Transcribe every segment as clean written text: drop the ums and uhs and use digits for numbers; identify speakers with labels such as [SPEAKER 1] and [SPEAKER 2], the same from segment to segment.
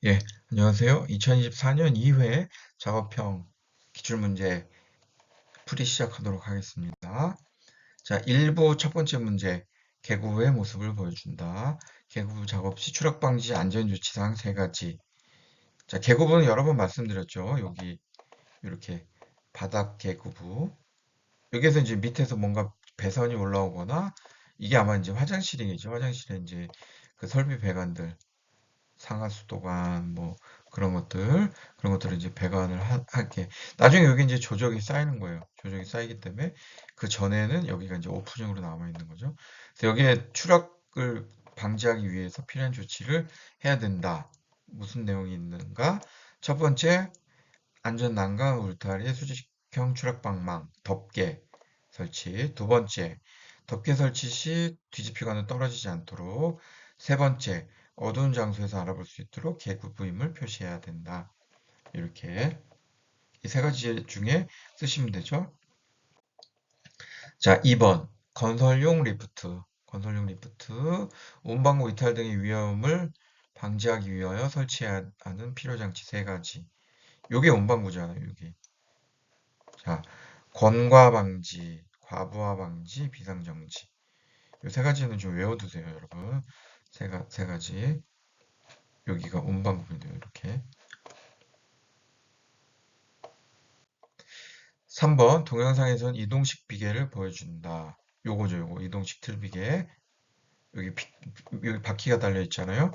[SPEAKER 1] 예, 안녕하세요. 2024년 2회 작업형 기출문제 풀이 시작하도록 하겠습니다. 자, 1부 첫 번째 문제, 개구 후의 모습을 보여준다. 개구 작업 시 추락 방지 안전조치사항 세 가지. 자, 개구부는 여러 번 말씀드렸죠. 여기 이렇게 바닥 개구부. 여기에서 이제 밑에서 뭔가 배선이 올라오거나 이게 아마 이제 화장실이겠죠. 화장실에 이제 그 설비 배관들 상하수도관 뭐 그런 것들을 이제 배관을 할게. 나중에 여기 이제 조적이 쌓이는 거예요. 조적이 쌓이기 때문에 그 전에는 여기가 이제 오픈형으로 남아 있는 거죠. 그래서 여기에 추락을 방지하기 위해서 필요한 조치를 해야 된다. 무슨 내용이 있는가? 첫 번째, 안전 난간 울타리 수직형 추락방망 덮개 설치. 두 번째, 덮개 설치 시 뒤집히거나 떨어지지 않도록. 세 번째, 어두운 장소에서 알아볼 수 있도록 개구 부임을 표시해야 된다. 이렇게 이 세 가지 중에 쓰시면 되죠. 자, 2번 건설용 리프트. 건설용 리프트. 운반구 이탈 등의 위험을 방지하기 위하여 설치해야 하는 필요장치 세 가지. 요게 운반구잖아요, 요게. 자, 권과 방지, 과부하 방지, 비상정지. 이 세 가지는 좀 외워두세요, 여러분. 세 가지. 여기가 운반구인데요, 이렇게. 3번, 동영상에선 이동식 비계를 보여준다. 요거죠, 요거. 이동식 틀비계. 여기, 여기 바퀴가 달려 있잖아요.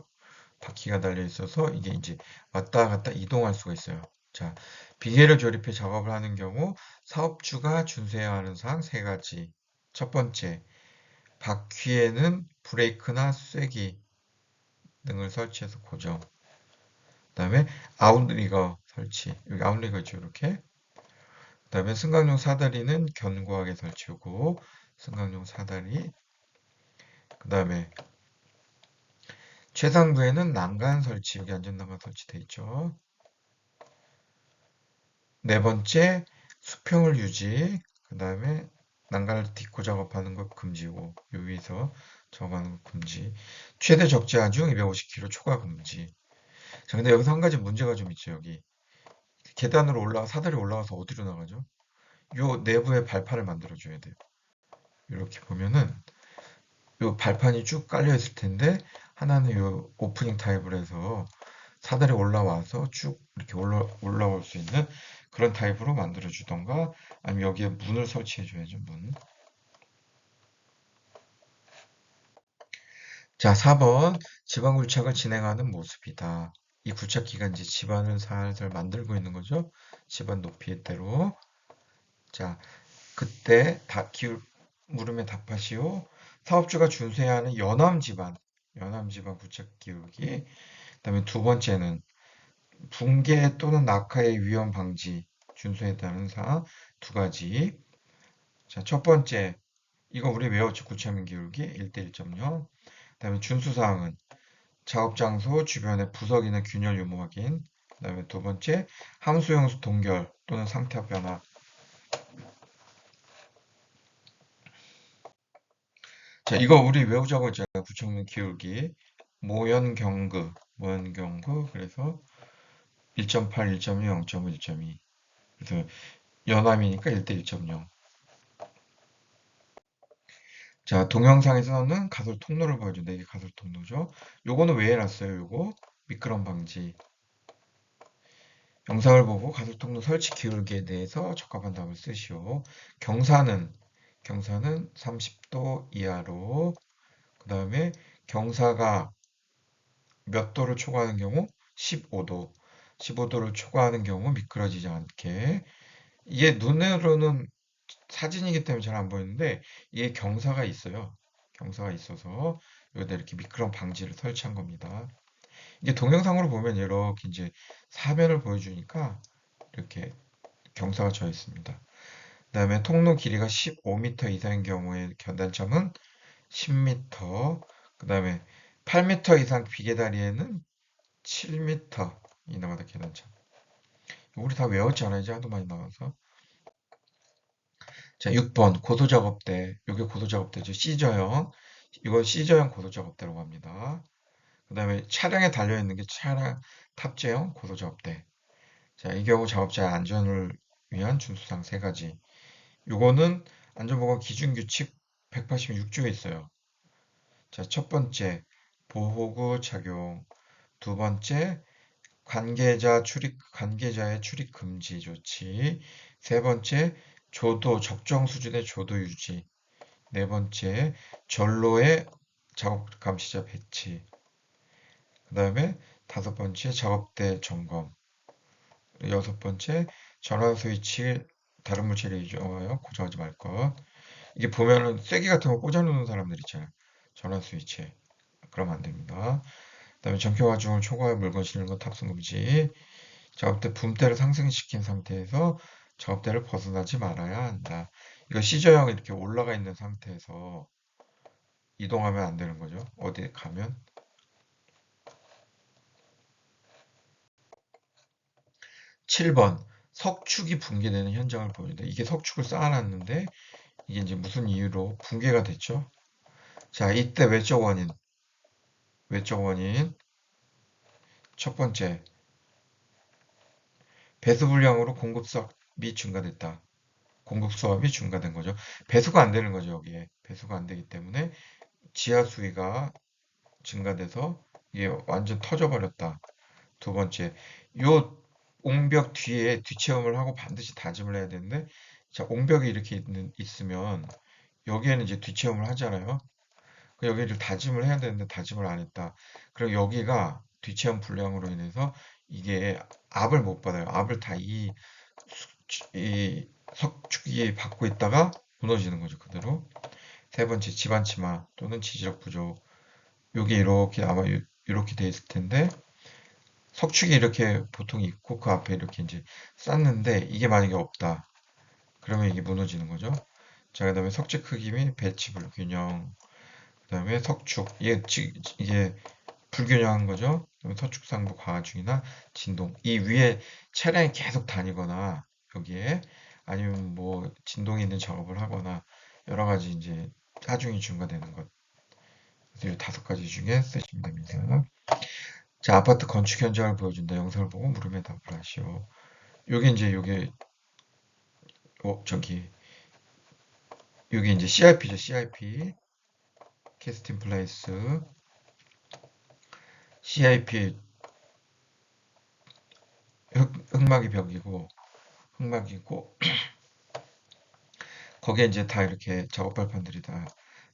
[SPEAKER 1] 바퀴가 달려 있어서 이게 이제 왔다 갔다 이동할 수가 있어요. 자, 비계를 조립해 작업을 하는 경우 사업주가 준수해야 하는 사항 세 가지. 첫 번째, 바퀴에는 브레이크나 쐐기 등을 설치해서 고정. 그다음에 아웃리거 설치. 여기 아웃리거 있죠, 이렇게. 그다음에 승강용 사다리는 견고하게 설치하고 승강용 사다리. 그다음에 최상부에는 난간 설치. 여기 안전난간 설치돼 있죠. 네 번째, 수평을 유지. 그다음에 난간을 딛고 작업하는 것 금지고 요 위에서 작업하는 것 금지. 최대 적재 하중 250km 초과 금지. 자, 근데 여기서 한 가지 문제가 좀 있죠, 여기. 계단으로 사다리 올라가서 어디로 나가죠? 요 내부에 발판을 만들어줘야 돼요. 이렇게 보면은 요 발판이 쭉 깔려 있을 텐데 하나는 요 오프닝 타입을 해서 사다리 올라와서 쭉 이렇게 올라올 수 있는 그런 타입으로 만들어 주던가 아니면 여기에 문을 설치해 줘야죠, 문. 자, 4번 지방 굴착을 진행하는 모습이다. 이 굴착 기간지 집안을 살살 만들고 있는 거죠. 집안 높이대로. 자, 그때 물음에 답하시오. 사업주가 준수해야 하는 연암 지방 부착 기울기. 그다음에 두 번째는 붕괴 또는 낙하의 위험 방지 준수해야 하는 사항 두 가지. 자, 첫 번째 이거 우리 외웠죠. 구체민 기울기 1대 1.0. 그다음에 준수 사항은 작업 장소 주변의 부석이나 균열 유무 확인. 그다음에 두 번째 함수 형수 동결 또는 상태 변화. 자, 이거 우리 외우자고 했잖아요. 구청민 기울기. 모연경구. 그래서 1.8, 1.2, 0.5, 1.2. 그래서 연함이니까 1대 1.0. 자, 동영상에서는 가설 통로를 보여준다. 이게 가설 통로죠. 요거는 왜 해놨어요? 요거 미끄럼 방지. 영상을 보고 가설 통로 설치 기울기에 대해서 적합한 답을 쓰시오. 경사는 경사는 30도 이하로. 그 다음에 경사가 몇 도를 초과하는 경우 15도. 15도를 초과하는 경우 미끄러지지 않게. 이게 눈으로는 사진이기 때문에 잘 안 보이는데 이게 경사가 있어요. 경사가 있어서 여기다 이렇게 미끄럼 방지를 설치한 겁니다. 이게 동영상으로 보면 이렇게 이제 사면을 보여주니까 이렇게 경사가 져 있습니다. 그다음에 통로 길이가 15m 이상인 경우에 견단점은 10m. 그다음에 8m 이상 비계다리에는 7m 이나마다 계단점. 우리 다 외웠잖아요. 이제 하도 많이 나와서. 자, 6번 고소작업대. 이게 고소작업대죠. 시저형. 이거 시저형 고소작업대라고 합니다. 그 다음에 차량에 달려있는 게 차량 탑재형 고소작업대. 자, 이 경우 작업자의 안전을 위한 준수사항 세 가지. 요거는 안전보건 기준규칙 186조에 있어요. 자, 첫 번째, 보호구 착용. 두 번째, 관계자의 출입 금지 조치. 세 번째, 조도, 적정 수준의 조도 유지. 네 번째, 전로의 작업 감시자 배치. 그 다음에 다섯 번째, 작업대 점검. 여섯 번째, 전원 스위치 다른 물체를 이용하여 고정하지 말 것. 이게 보면은 쐐기 같은 거 꽂아놓는 사람들 있잖아요. 전원 스위치에. 그러면 안 됩니다. 그다음에 전켜 과중을 초과해 물건 실는 건 탑승 금지. 작업대 붐대를 상승시킨 상태에서 작업대를 벗어나지 말아야 한다. 이거 시저형 이렇게 올라가 있는 상태에서 이동하면 안 되는 거죠. 어디 가면. 7번 석축이 붕괴되는 현장을 보여준다. 이게 석축을 쌓아놨는데 이게 이제 무슨 이유로 붕괴가 됐죠? 자, 이때 외적 원인 첫 번째 배수 불량으로 공급수압이 증가됐다. 공급수압이 증가된 거죠. 배수가 안 되는 거죠, 여기에. 배수가 안 되기 때문에 지하 수위가 증가돼서 이게 완전 터져버렸다. 두 번째, 요 옹벽 뒤에 뒷체험을 하고 반드시 다짐을 해야 되는데, 자, 옹벽이 이렇게 있으면 여기에는 이제 뒷체험을 하잖아요. 여기를 다짐을 해야 되는데 다짐을 안 했다. 그리고 여기가 뒷체험 불량으로 인해서 이게 압을 못 받아요. 압을 다 이 석축이 받고 있다가 무너지는 거죠, 그대로. 세 번째, 집안 치마 또는 지지력 부족. 여기 이렇게 아마 이렇게 돼 있을 텐데 석축이 이렇게 보통 있고 그 앞에 이렇게 이제 쌓는데 이게 만약에 없다. 그러면 이게 무너지는 거죠. 자, 그다음에 석재 크기 및 배치 불균형. 그다음에 석축 이게 불균형한 거죠. 그다음에 석축상부 과중이나 진동. 이 위에 차량이 계속 다니거나 여기에 아니면 뭐 진동이 있는 작업을 하거나 여러 가지 이제 하중이 증가되는 것. 그래서 이 다섯 가지 중에 쓰시면 됩니다. 자, 아파트 건축 현장을 보여준다. 영상을 보고 물음에 답을 하시오. 요게 이제 저기 요게 이제 CIP죠. CIP 캐스팅 플레이스 CIP 흑막이 벽이고 흑막이고 거기에 이제 다 이렇게 작업 발판들이 다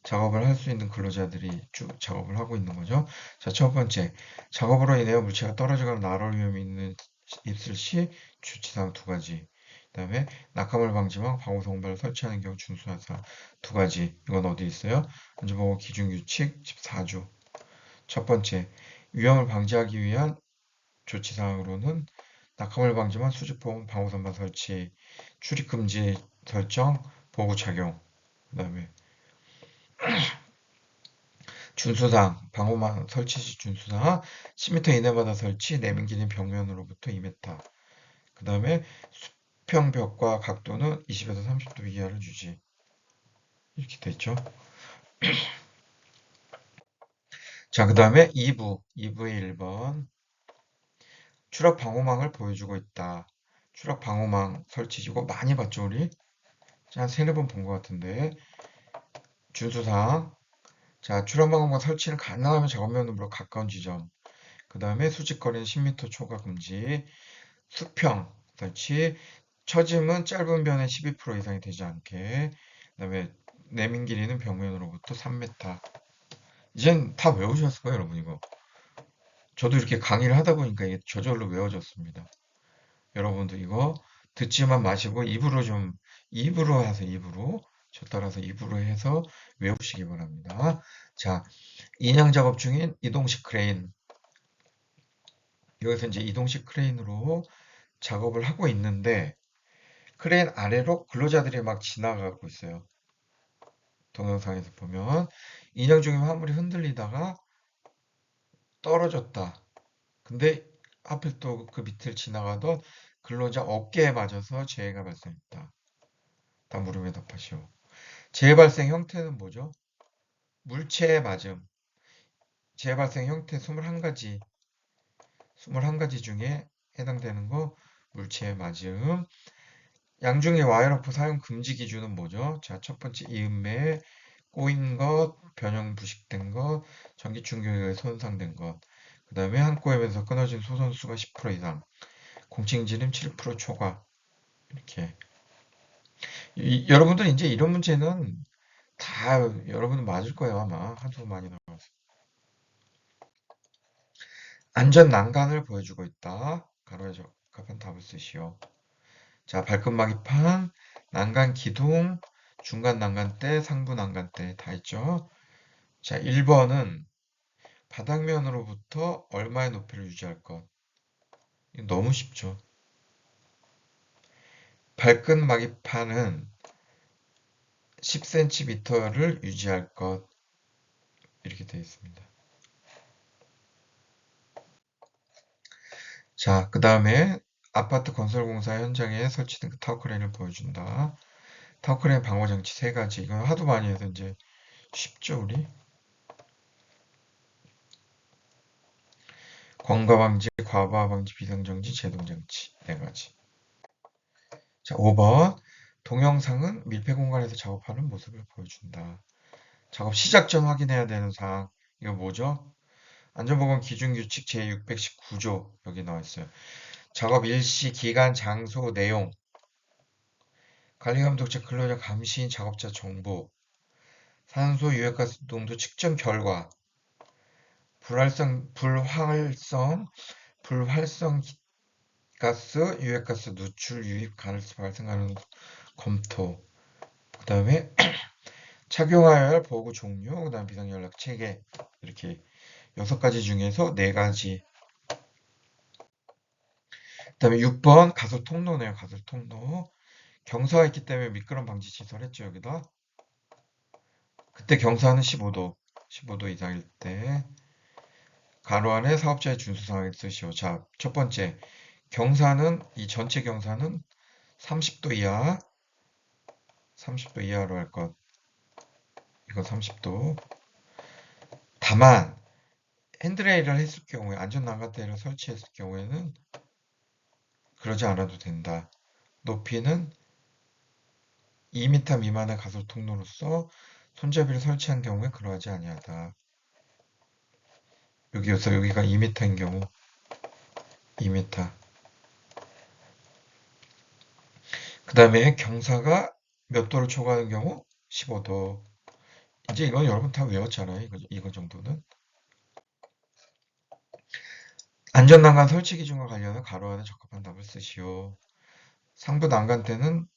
[SPEAKER 1] 작업을 할 수 있는 근로자들이 쭉 작업을 하고 있는 거죠. 자, 첫 번째, 작업으로 인해 물체가 떨어지거나 날아올 위험이 있을 시 주치사항 두 가지. 그다음에 낙하물 방지망, 방호 성발 설치하는 경우 준수한 사항 두 가지. 이건 어디 있어요? 안전보건 기준규칙 14조. 첫 번째, 위험을 방지하기 위한 조치사항으로는 낙하물 방지망, 수직보험, 방호 선반 설치, 출입 금지 설정, 보호 착용. 그다음에 준수사항, 방호망 설치 시 준수사항, 10m 이내마다 설치, 내민 길이는 벽면으로부터 2m. 그 다음에 수평벽과 각도는 20에서 30도 이하를 유지. 이렇게 돼 있죠. 자, 그 다음에 2부의 1번. 추락 방호망을 보여주고 있다. 추락 방호망 설치, 이거 많이 봤죠, 우리? 한 세네 번 본 것 같은데. 준수사항. 자, 추락 방호망 설치는 가능하면 작업면으로 가까운 지점. 그 다음에 수직거리는 10m 초과 금지. 수평 설치. 처짐은 짧은 변에 12% 이상이 되지 않게. 그다음에 내민 길이는 벽면으로부터 3m. 이젠 다 외우셨을 거예요, 여러분 이거. 저도 이렇게 강의를 하다 보니까 이게 저절로 외워졌습니다. 여러분도 이거 듣지만 마시고 입으로 하세요, 입으로. 저 따라서 입으로 해서 외우시기 바랍니다. 자, 인양 작업 중인 이동식 크레인. 여기서 이제 이동식 크레인으로 작업을 하고 있는데 크레인 아래로 근로자들이 막 지나가고 있어요. 동영상에서 보면 인양 중인 화물이 흔들리다가 떨어졌다. 근데 하필 또 그 밑을 지나가던 근로자 어깨에 맞아서 재해가 발생했다. 다 물음에 답하시오. 재해 발생 형태는 뭐죠? 물체에 맞음. 재발생 형태 21가지, 21가지 중에 해당되는 거 물체의 맞음. 양중의 와이어러프 사용 금지 기준은 뭐죠? 자, 첫 번째 이음매, 꼬인 것, 변형 부식된 것, 전기 충격에 의해 손상된 것. 그 다음에 한 꼬임에서 끊어진 소선수가 10% 이상, 공칭지름 7% 초과. 이렇게. 여러분들 이제 이런 문제는 다 여러분은 맞을 거예요, 아마. 한두 번 많이 나와서. 안전 난간을 보여주고 있다. 가로에 적합한 답을 쓰시오. 자, 발끝 마기판, 난간 기둥, 중간 난간대, 상부 난간대 다 있죠. 자, 1번은 바닥면으로부터 얼마의 높이를 유지할 것. 이거 너무 쉽죠. 발끝 마기판은 10cm를 유지할 것. 이렇게 되어 있습니다. 자, 그 다음에 아파트 건설 공사 현장에 설치된 그 타워크레인을 보여준다. 타워크레인 방어 장치 세 가지. 이건 하도 많이 해서 이제 쉽죠, 우리? 광과 방지, 과부하 방지, 비상정지, 제동장치 네 가지. 자, 5번. 동영상은 밀폐 공간에서 작업하는 모습을 보여준다. 작업 시작 전 확인해야 되는 사항. 이거 뭐죠? 안전보건 기준규칙 제619조 여기 나와 있어요. 작업 일시, 기간, 장소, 내용, 관리감독자, 근로자, 감시인, 작업자 정보, 산소 유해가스 농도 측정 결과, 불활성 가스, 유해가스 누출, 유입 가능성 발생하는 검토. 그 다음에 착용해야 할 보호구 종류, 그 다음 비상연락 체계. 이렇게 6가지 중에서 4가지. 그 다음에 6번 가설 통로네요. 가설 통로. 경사가 있기 때문에 미끄럼 방지 시설 했죠, 여기다. 그때 경사는 15도, 15도 이상일 때. 가로 안에 사업자의 준수사항을 쓰시오. 자, 첫 번째. 경사는, 이 전체 경사는 30도 이하, 30도 이하로 할 것. 이거 30도. 다만, 핸드레일을 했을 경우에, 안전난간대를 설치했을 경우에는 그러지 않아도 된다. 높이는 2m 미만의 가설 통로로서 손잡이를 설치한 경우에 그러하지 아니하다. 여기여서 여기가 2m인 경우 2m. 그 다음에 경사가 몇 도를 초과하는 경우 15도. 이제 이건 여러분 다 외웠잖아요. 이거 정도는. 안전난간 설치 기준과 관련한 가로하는 적합한 답을 쓰시오. 상부 난간대는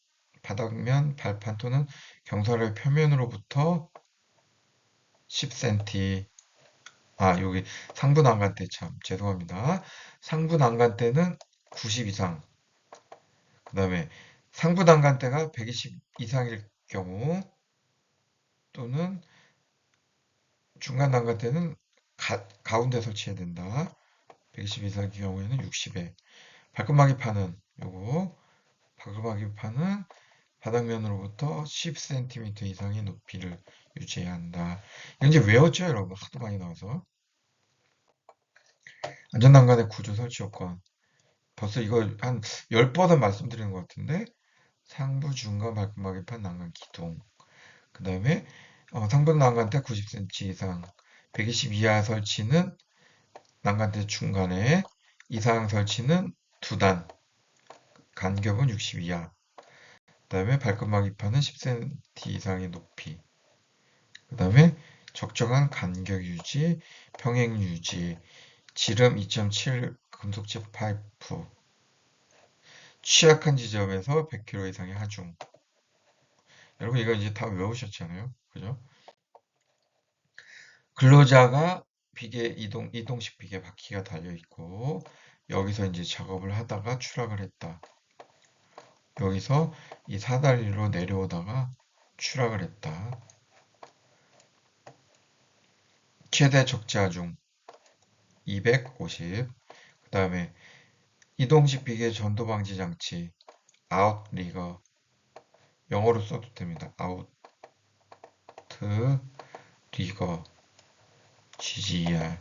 [SPEAKER 1] 바닥면, 발판 또는 경사로의 표면으로부터 10cm. 아, 여기 상부 난간대 참 죄송합니다. 상부 난간대는 90 이상. 그 다음에 상부 난간대가 120 이상일 경우 또는 중간 난간대는 가운데 설치해야 된다. 120 이상의 경우에는 60에. 발끝마기판은 요거 발끝마기판은 바닥면으로부터 10cm 이상의 높이를 유지해야 한다. 이건 이제 외웠죠, 여러분? 하도 많이 나와서. 안전난간의 구조 설치 요건. 벌써 이거 한 10번은 말씀드리는 것 같은데, 상부, 중간, 발끝마개판, 난간, 기둥. 그 다음에 상부 난간대 90cm 이상, 120 이하 설치는 난간대 중간에, 이상 설치는 2단, 간격은 60 이하. 그 다음에 발끝마개판은 10cm 이상의 높이. 그 다음에 적정한 간격 유지, 평행 유지, 지름 2.7 금속재 파이프, 취약한 지점에서 100km 이상의 하중. 여러분 이거 이제 다 외우셨잖아요. 그죠? 근로자가 비계 이동식 비계 바퀴가 달려 있고 여기서 이제 작업을 하다가 추락을 했다. 여기서 이 사다리로 내려오다가 추락을 했다. 최대 적재 하중 250. 그다음에 이동식 비계 전도 방지 장치 아웃 리거 영어로 써도 됩니다. 아웃 리거 GGER.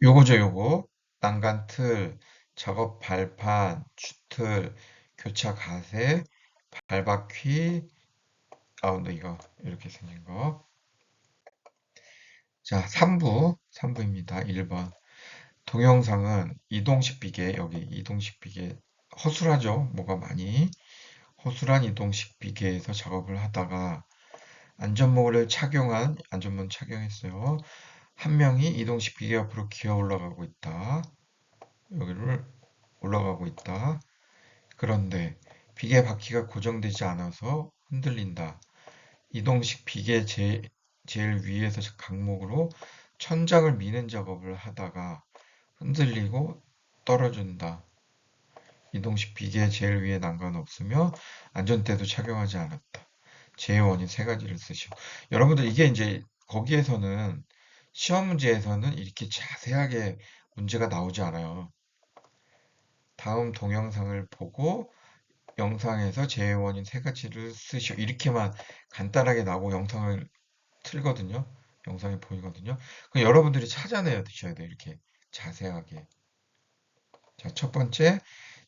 [SPEAKER 1] 요거죠, 요거. 난간틀, 작업 발판, 주틀, 교차 가세, 발바퀴, 아웃도 이거, 이렇게 생긴 거. 자, 3부입니다. 1번. 동영상은 이동식 비계, 여기 이동식 비계, 허술하죠? 뭐가 많이. 허술한 이동식 비계에서 작업을 하다가 안전모를 착용했어요. 한 명이 이동식 비계 옆으로 기어 올라가고 있다. 여기를 올라가고 있다. 그런데 비계 바퀴가 고정되지 않아서 흔들린다. 이동식 비계 제일 위에서 강목으로 천장을 미는 작업을 하다가 흔들리고 떨어진다. 이동식 비계 제일 위에 난간 없으며 안전대도 착용하지 않았다. 제의 원인 세 가지를 쓰시오. 여러분들 이게 이제 거기에서는 시험 문제에서는 이렇게 자세하게 문제가 나오지 않아요. 다음 동영상을 보고 영상에서 제의 원인 세 가지를 쓰시오. 이렇게만 간단하게 나오고 영상을 틀거든요. 영상이 보이거든요. 그럼 여러분들이 찾아내야 드셔야 돼요. 이렇게 자세하게. 자, 첫 번째,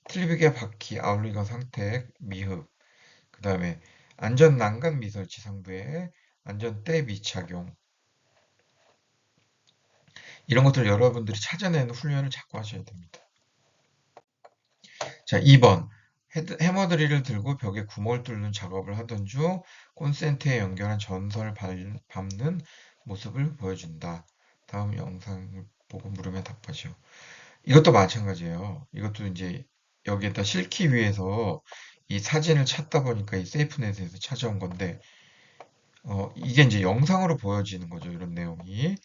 [SPEAKER 1] 틀비계 바퀴 아울리건 상태 미흡. 그 다음에 안전 난간 미설치 상부에 안전대 미착용. 이런 것들 여러분들이 찾아내는 훈련을 자꾸 하셔야 됩니다. 자, 2번. 해머드릴을 들고 벽에 구멍을 뚫는 작업을 하던 중 콘센트에 연결한 전선을 밟는 모습을 보여준다. 다음 영상을 보고 물으면 답하시오. 이것도 마찬가지예요. 이것도 이제 여기에다 실기 위해서 이 사진을 찾다 보니까 이 세이프넷에서 찾아온 건데, 이게 이제 영상으로 보여지는 거죠. 이런 내용이.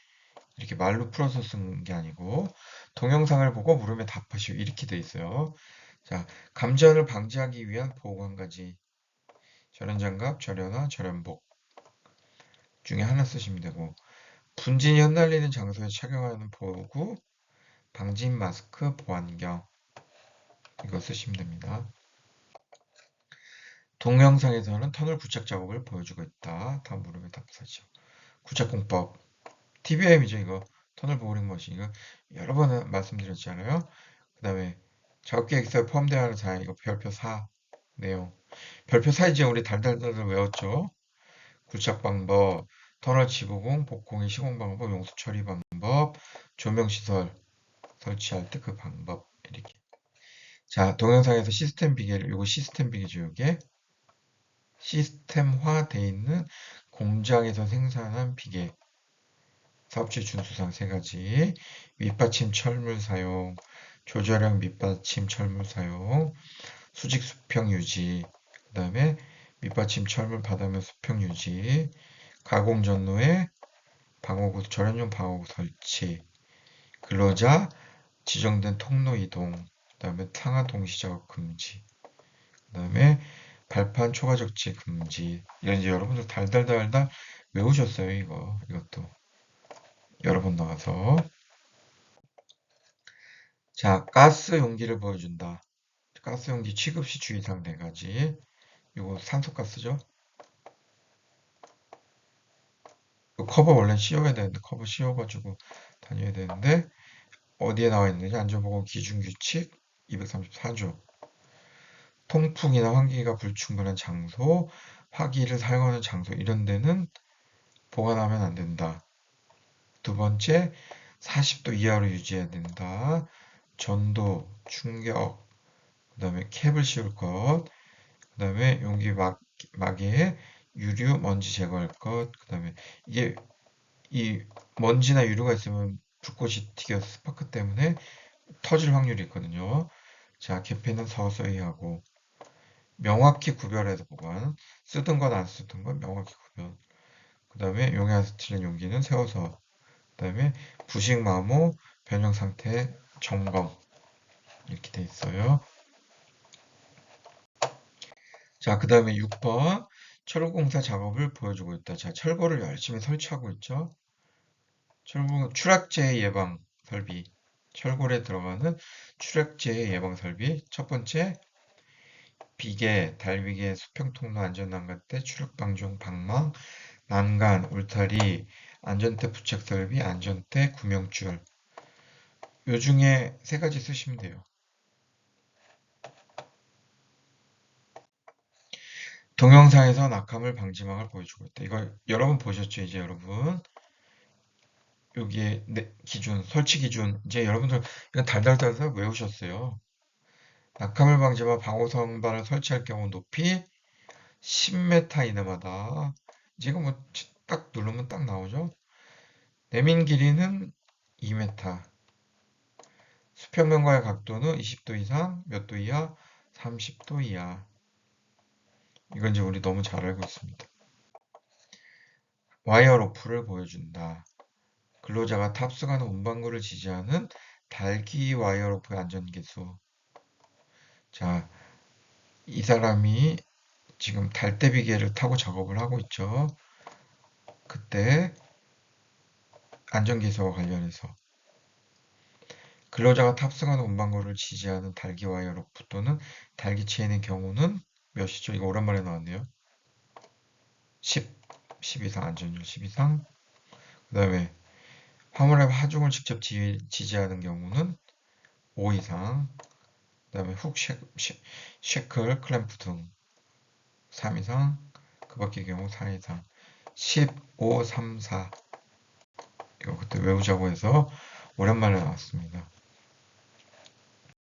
[SPEAKER 1] 이렇게 말로 풀어서 쓴 게 아니고, 동영상을 보고 물으면 답하시오. 이렇게 돼 있어요. 자, 감전을 방지하기 위한 보호 한 가지. 절연장갑, 절연화, 절연복 중에 하나 쓰시면 되고, 분진이 흩날리는 장소에 착용하는 보호구, 방진 마스크, 보안경. 이거 쓰시면 됩니다. 동영상에서는 터널 부착 작업을 보여주고 있다. 다음 물음에 답사죠. 구착공법. TBM이죠, 이거. 터널 보호링 머신. 이거 여러 번 말씀드렸잖아요. 그 다음에 작업 계획서에 포함되어 하는 사항. 이거 별표 4 내용. 별표 4 이제 우리 달달달 외웠죠. 굴착 방법, 터널 지붕, 복공의 시공 방법, 용수 처리 방법, 조명 시설 설치할 때 그 방법. 이렇게. 자, 동영상에서 시스템 비계를, 요거 시스템 비계죠, 요게. 시스템화 돼 있는 공장에서 생산한 비계. 사업주의 준수사항 세 가지. 밑받침 철물 사용, 조절형 밑받침 철물 사용, 수직 수평 유지, 그 다음에 밑받침 철물 바닥면 수평 유지, 가공 전로에 방어구, 절연용 방어구 설치, 근로자 지정된 통로 이동, 그 다음에 상하 동시 작업 금지, 그 다음에 발판 초과 적재 금지. 이런 이제 여러분들 달달달달 외우셨어요, 이것도. 여러 번 나와서. 자, 가스 용기를 보여준다. 가스 용기 취급 시 주의사항 네 가지. 이거 산소가스죠? 이거 커버 원래 씌워야 되는데, 커버 씌워가지고 다녀야 되는데, 어디에 나와 있느냐? 안전보건 기준규칙 234조. 통풍이나 환기가 불충분한 장소, 화기를 사용하는 장소, 이런 데는 보관하면 안 된다. 두 번째, 40도 이하로 유지해야 된다. 전도, 충격, 그 다음에 캡을 씌울 것, 그 다음에 용기 막에 유류, 먼지 제거할 것, 그 다음에 이게 이 먼지나 유류가 있으면 불꽃이 튀겨서 스파크 때문에 터질 확률이 있거든요. 자, 개폐는 서서히 하고 명확히 구별해서 보관. 쓰던 건 안 쓰던 건 명확히 구별. 그 다음에 용해 아세틸렌 용기는 세워서. 그 다음에 부식 마모 변형 상태 점검. 이렇게 돼 있어요. 자, 그 다음에 6번 철공사 작업을 보여주고 있다. 자, 철골을 열심히 설치하고 있죠. 추락재해 예방 설비. 철골에 들어가는 추락재해 예방 설비. 첫 번째, 비계, 달비계, 수평통로, 안전난간대, 추락방종, 방망, 난간, 울타리, 안전대 부착설비, 안전대, 구명줄. 요 중에 세 가지 쓰시면 돼요. 동영상에서 낙하물 방지망을 보여주고 있다. 이거 여러분 보셨죠? 이제 여러분. 여기에 기준, 설치 기준. 이제 여러분들 이거 달달달달 외우셨어요. 낙하물 방지망 방호 선반을 설치할 경우 높이 10m 이내마다. 지금 뭐 딱 누르면 딱 나오죠? 내민 길이는 2m. 수평면과의 각도는 20도 이상, 몇 도 이하? 30도 이하. 이건 이제 우리 너무 잘 알고 있습니다. 와이어 로프를 보여준다. 근로자가 탑승하는 운반구를 지지하는 달기 와이어 로프의 안전기수. 자, 이 사람이 지금 달대비계를 타고 작업을 하고 있죠. 그때 안전기수와 관련해서 근로자가 탑승하는 운반구를 지지하는 달기 와이어 로프 또는 달기 체인의 경우는 몇이죠? 이거 오랜만에 나왔네요. 10, 10 이상 안전율 10 이상. 그 다음에 화물의 하중을 직접 지지하는 경우는 5 이상. 그 다음에 훅, 쉐클, 클램프 등 3 이상. 그 밖의 경우 4 이상. 15, 3, 4. 이거 그때 외우자고 해서 오랜만에 나왔습니다.